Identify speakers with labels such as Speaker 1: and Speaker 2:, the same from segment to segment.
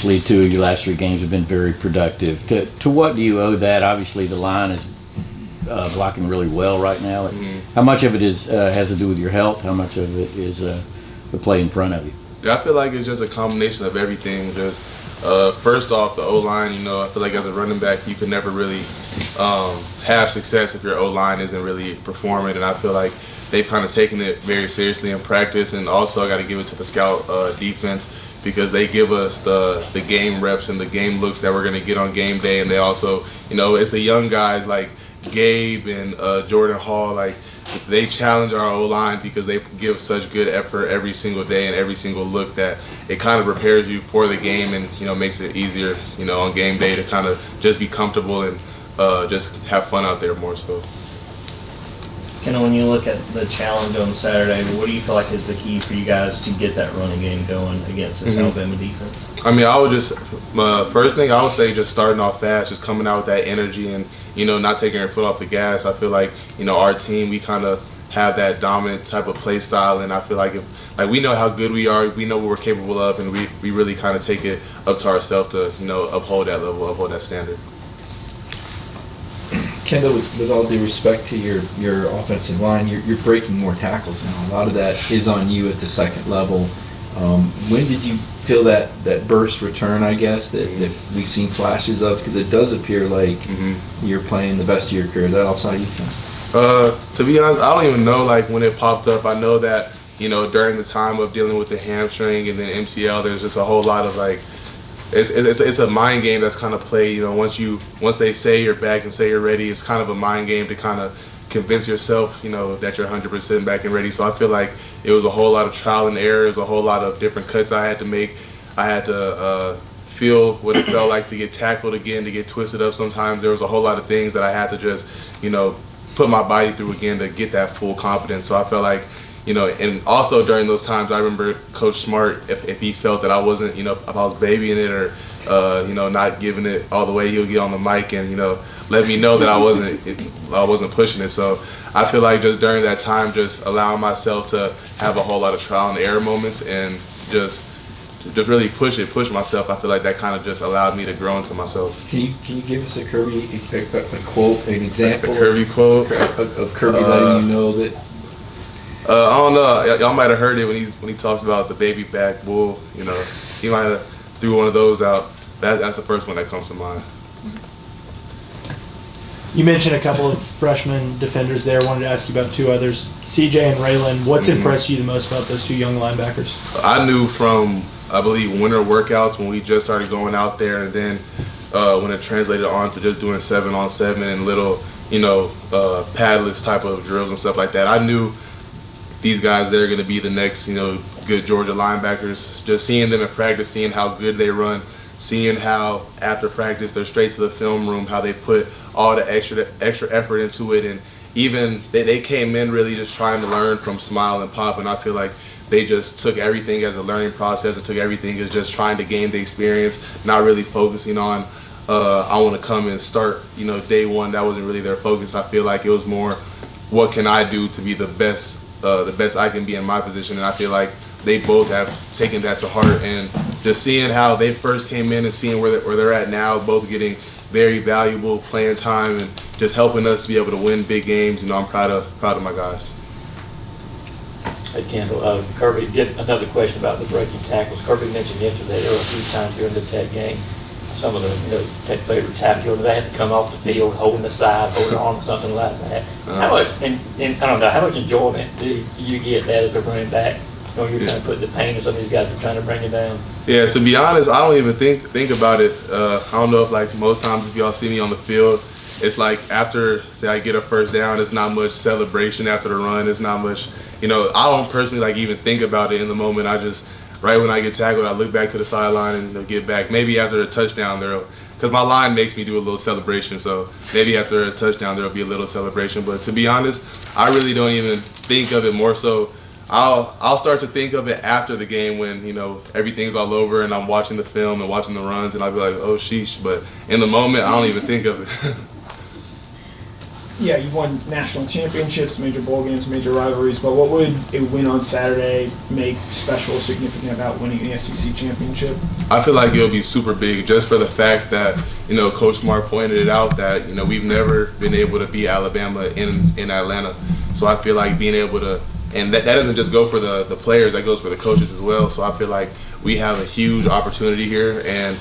Speaker 1: obviously, 2 of your last 3 games have been very productive. To what do you owe that? Obviously, the line is blocking really well right now. How much of it has to do with your health? How much of it is the play in front of you?
Speaker 2: Yeah, I feel like it's just a combination of everything. Just first off, the O-line, I feel like as a running back, you can never really have success if your O-line isn't really performing. And I feel like they've kind of taken it very seriously in practice. And also, I got to give it to the scout defense, because they give us the game reps and the game looks that we're going to get on game day. And they also, it's the young guys like Gabe and Jordan Hall, like they challenge our O-line because they give such good effort every single day and every single look that it kind of prepares you for the game and makes it easier on game day to kind of just be comfortable and just have fun out there more so.
Speaker 3: Kendall, when you look at the challenge on Saturday, what do you feel like is the key for you guys to get that running game going against this Alabama defense?
Speaker 2: I mean, I would just first thing I would say, just starting off fast, just coming out with that energy and not taking your foot off the gas. I feel like our team, we kind of have that dominant type of play style, and I feel like we know how good we are, we know what we're capable of, and we really kind of take it up to ourselves to uphold that level, uphold that standard.
Speaker 4: Kendall, with all due respect to your offensive line, you're breaking more tackles now. A lot of that is on you at the second level. When did you feel that burst return, I guess, that we've seen flashes of? Because it does appear like you're playing the best of your career. Is that also how you feel?
Speaker 2: To be honest, I don't even know when it popped up. I know that during the time of dealing with the hamstring and then MCL, there's just a whole lot of it's a mind game that's kind of played. Once they say you're back and say you're ready, it's kind of a mind game to kind of convince yourself, that you're 100% back and ready. So I feel like it was a whole lot of trial and error. It was a whole lot of different cuts I had to make. I had to feel what it felt like to get tackled again, to get twisted up sometimes. There was a whole lot of things that I had to just, put my body through again to get that full confidence. So I felt like, and also during those times, I remember Coach Smart, if he felt that I wasn't, if I was babying it or, not giving it all the way, he'll get on the mic and, let me know that I wasn't pushing it. So I feel like just during that time, just allowing myself to have a whole lot of trial and error moments and just really push myself. I feel like that kind of just allowed me to grow into myself.
Speaker 4: Can you give us a Kirby a quote, an example?
Speaker 2: A Kirby quote
Speaker 4: of Kirby letting you know that.
Speaker 2: I don't know. Y'all might have heard it when he talks about the baby back bull. He might have threw one of those out. That's the first one that comes to mind.
Speaker 5: You mentioned a couple of freshman defenders there. I wanted to ask you about 2 others, CJ and Raylan. What's impressed you the most about those 2 young linebackers?
Speaker 2: I knew from, I believe, winter workouts when we just started going out there, and then when it translated on to just doing 7-on-7 and little, padless type of drills and stuff like that. I knew these guys, they're going to be the next, good Georgia linebackers. Just seeing them in practice, seeing how good they run, seeing how after practice they're straight to the film room, how they put all the extra effort into it, and even they came in really just trying to learn from Smile and Pop, and I feel like they just took everything as a learning process and took everything as just trying to gain the experience, not really focusing on I want to come and start, day one. That wasn't really their focus. I feel like it was more, what can I do to be the best I can be in my position, and I feel like they both have taken that to heart, and just seeing how they first came in and seeing where they're at now, both getting very valuable playing time and just helping us to be able to win big games. I'm proud of my guys.
Speaker 6: Hey Kendall, Kirby, get another question about the breaking tackles. Kirby mentioned yesterday there were a few times during the Tech game, some of the Tech players were tackling, they had to come off the field holding the side, holding on, something like that. How much, and I don't know, how much enjoyment do you get that as a running back? You're trying to put the pain in some of these guys are trying to bring you down.
Speaker 2: Yeah, to be honest, I don't even think about it. I don't know if most times if y'all see me on the field, it's like after, say, I get a first down, it's not much celebration after the run. It's not much, I don't personally even think about it in the moment. I just, right when I get tackled, I look back to the sideline and get back. Maybe after a touchdown, because my line makes me do a little celebration, so maybe after a touchdown there'll be a little celebration. But to be honest, I really don't even think of it. More so, I'll start to think of it after the game when everything's all over and I'm watching the film and watching the runs, and I'll be like, oh sheesh. But in the moment, I don't even think of it.
Speaker 7: yeah, you've won national championships, major bowl games, major rivalries, but what would a win on Saturday make special or significant about winning the SEC championship?
Speaker 2: I feel like it'll be super big just for the fact that, Coach Smart pointed it out that, we've never been able to beat Alabama in Atlanta. So I feel like being able to, and that doesn't just go for the players, that goes for the coaches as well. So I feel like we have a huge opportunity here, and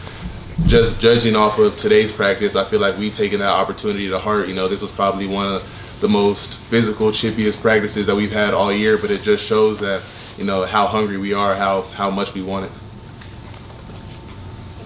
Speaker 2: just judging off of today's practice, I feel like we've taken that opportunity to heart. This was probably one of the most physical, chippiest practices that we've had all year, but it just shows that, how hungry we are, how much we want it.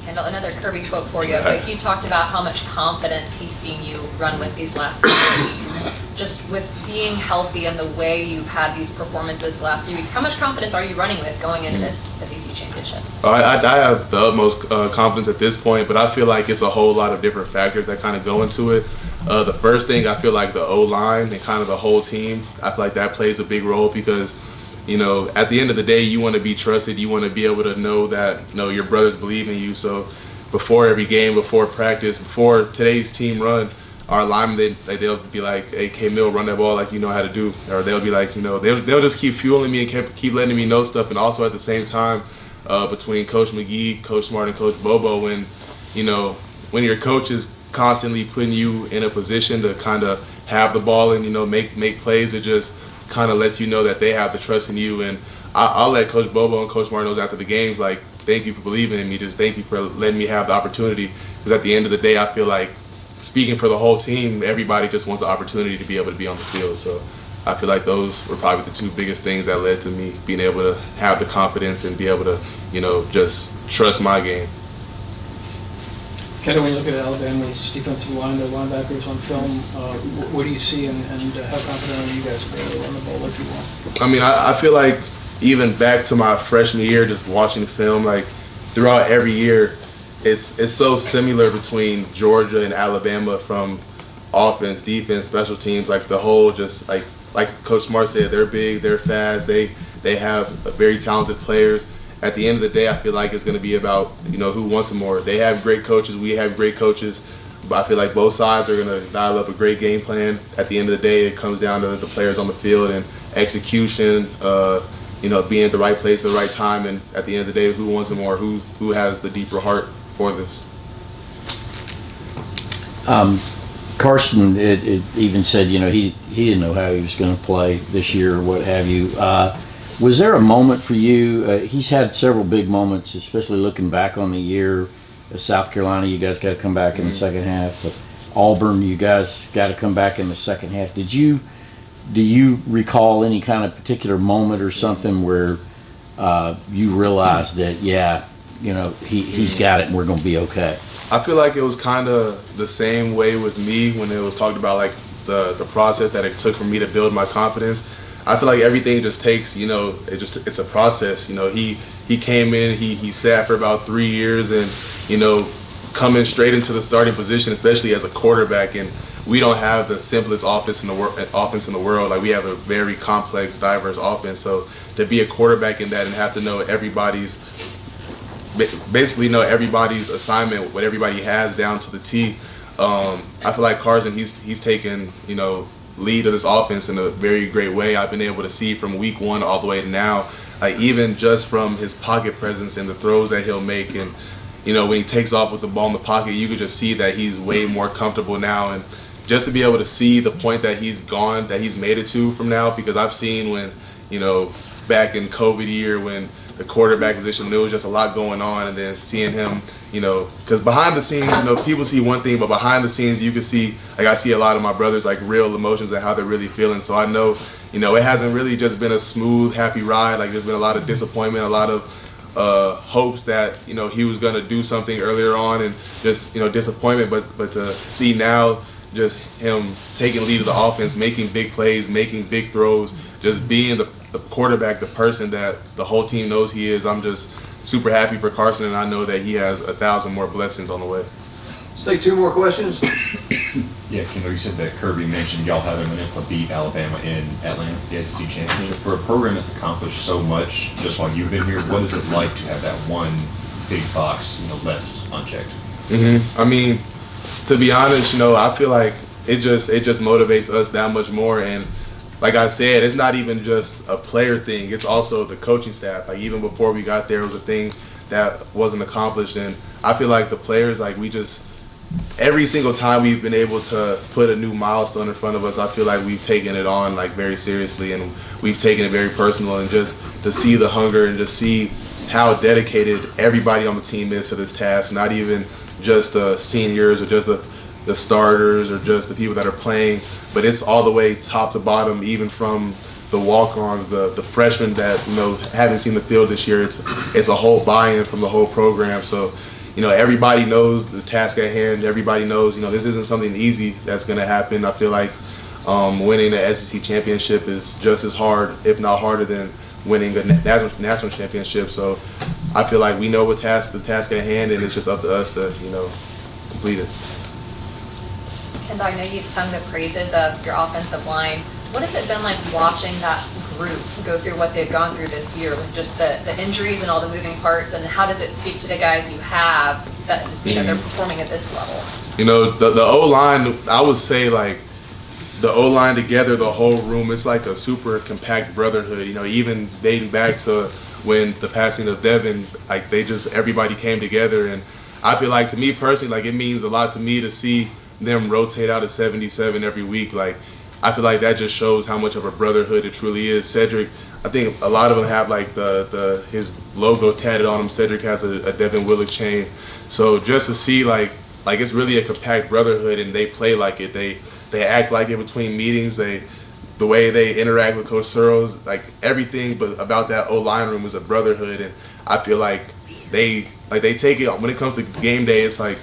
Speaker 8: Kendall, another Kirby quote for you, but he talked about how much confidence he's seen you run with these last few weeks. Just with being healthy and the way you've had these performances the last few weeks, how much confidence are you running with going into this SEC championship?
Speaker 2: I have the utmost confidence at this point, but I feel like it's a whole lot of different factors that kind of go into it. The first thing, I feel like the O-line and kind of the whole team, I feel like that plays a big role because, at the end of the day, you want to be trusted. You want to be able to know that, your brothers believe in you. So before every game, before practice, before today's team run, our linemen, they'll be like, hey, K-Mill, run that ball like you know how to do. Or they'll be like, they'll just keep fueling me and keep letting me know stuff. And also at the same time, between Coach McGee, Coach Smart, and Coach Bobo, when your coach is constantly putting you in a position to kind of have the ball and, make plays, it just kind of lets you know that they have the trust in you. And I'll let Coach Bobo and Coach Smart know after the games, like, thank you for believing in me. Just thank you for letting me have the opportunity. Because at the end of the day, I feel like, speaking for the whole team, everybody just wants an opportunity to be able to be on the field. So I feel like those were probably the two biggest things that led to me being able to have the confidence and be able to, just trust my game.
Speaker 9: Kendall, when you look at Alabama's defensive line, their linebackers on film, what do you see and how confident are you guys to be able to run the ball like you want?
Speaker 2: I mean, I feel like even back to my freshman year, just watching film, like throughout every year, it's so similar between Georgia and Alabama from offense, defense, special teams, like the whole just like Coach Smart said, they're big, they're fast, they have very talented players. At the end of the day, I feel like it's going to be about, who wants it more. They have great coaches, we have great coaches, but I feel like both sides are going to dial up a great game plan. At the end of the day, it comes down to the players on the field and execution, being at the right place at the right time, and at the end of the day, who wants it more, who has the deeper heart for this.
Speaker 1: Carson, it even said, he didn't know how he was going to play this year or what have you. Was there a moment for you? He's had several big moments, especially looking back on the year. South Carolina, you guys got to come back in the second half. Auburn, you guys got to come back in the second half. Do you recall any kind of particular moment or something where you realized that, he's got it and we're going to be okay?
Speaker 2: I feel like it was kind of the same way with me when it was talked about, like the process that it took for me to build my confidence. I feel like everything just takes, it's a process. He came in, he sat for about 3 years, and coming straight into the starting position, especially as a quarterback, and we don't have the simplest offense in the world. Like, we have a very complex, diverse offense. So to be a quarterback in that and have to know everybody's assignment, what everybody has down to the T. I feel like Carson, he's taken, lead of this offense in a very great way. I've been able to see from week one all the way to now, like even just from his pocket presence and the throws that he'll make, and when he takes off with the ball in the pocket, you can just see that he's way more comfortable now. And just to be able to see the point that he's gone, that he's made it to from now, because I've seen when, back in COVID year when the quarterback position, there was just a lot going on, and then seeing him, because behind the scenes, people see one thing, but behind the scenes, you can see, like I see a lot of my brothers, like real emotions and how they're really feeling. So I know, it hasn't really just been a smooth, happy ride. Like, there's been a lot of disappointment, a lot of hopes that, he was going to do something earlier on, and just, disappointment. But to see now, just him taking lead of the offense, making big plays, making big throws, just being the quarterback, the person that the whole team knows he is. I'm just super happy for Carson, and I know that he has 1,000 more blessings on the way.
Speaker 10: Let's take 2 more questions.
Speaker 11: Yeah, Kendall, you said that Kirby mentioned y'all haven't been able to beat Alabama in Atlanta, the SEC championship. For a program that's accomplished so much just while you've been here, what is it like to have that one big box, left unchecked?
Speaker 2: I mean, to be honest, I feel like it just motivates us that much more. And like I said, it's not even just a player thing. It's also the coaching staff. Like even before we got there, it was a thing that wasn't accomplished. And I feel like the players, like we just, every single time we've been able to put a new milestone in front of us, I feel like we've taken it on like very seriously, and we've taken it very personal. And just to see the hunger and just see how dedicated everybody on the team is to this task, not even just the seniors or just the starters or just the people that are playing, but it's all the way top to bottom, even from the walk-ons, the freshmen that haven't seen the field this year. It's a whole buy-in from the whole program. So everybody knows the task at hand. Everybody knows this isn't something easy that's going to happen. I feel like winning the SEC championship is just as hard, if not harder, than winning the national championship. So I feel like we know the task at hand, and it's just up to us to complete it.
Speaker 8: Kendall, I know you've sung the praises of your offensive line. What has it been like watching that group go through what they've gone through this year with just the injuries and all the moving parts, and how does it speak to the guys you have that they're performing at this level?
Speaker 2: The O-line, I would say, like, the O-line together, the whole room, it's like a super compact brotherhood. Even dating back to when the passing of Devin, like everybody came together. And I feel like, to me personally, like it means a lot to me to see them rotate out of 77 every week. Like I feel like that just shows how much of a brotherhood it truly is. Cedric, I think a lot of them have like his logo tatted on him. Cedric has a Devin Willock chain. So just to see like it's really a compact brotherhood, and they play like it. They act like it between meetings. The way they interact with Coach Searles, like everything but about that O-line room is a brotherhood. And I feel like they take it when it comes to game day. It's like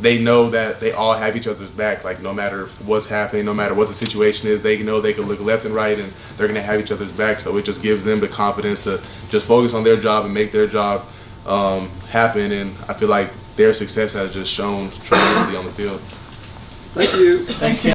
Speaker 2: they know that they all have each other's back. Like no matter what's happening, no matter what the situation is, they know they can look left and right, and they're gonna have each other's back. So it just gives them the confidence to just focus on their job and make their job happen. And I feel like their success has just shown tremendously on the field.
Speaker 10: Thank you.
Speaker 5: Thanks, Ken.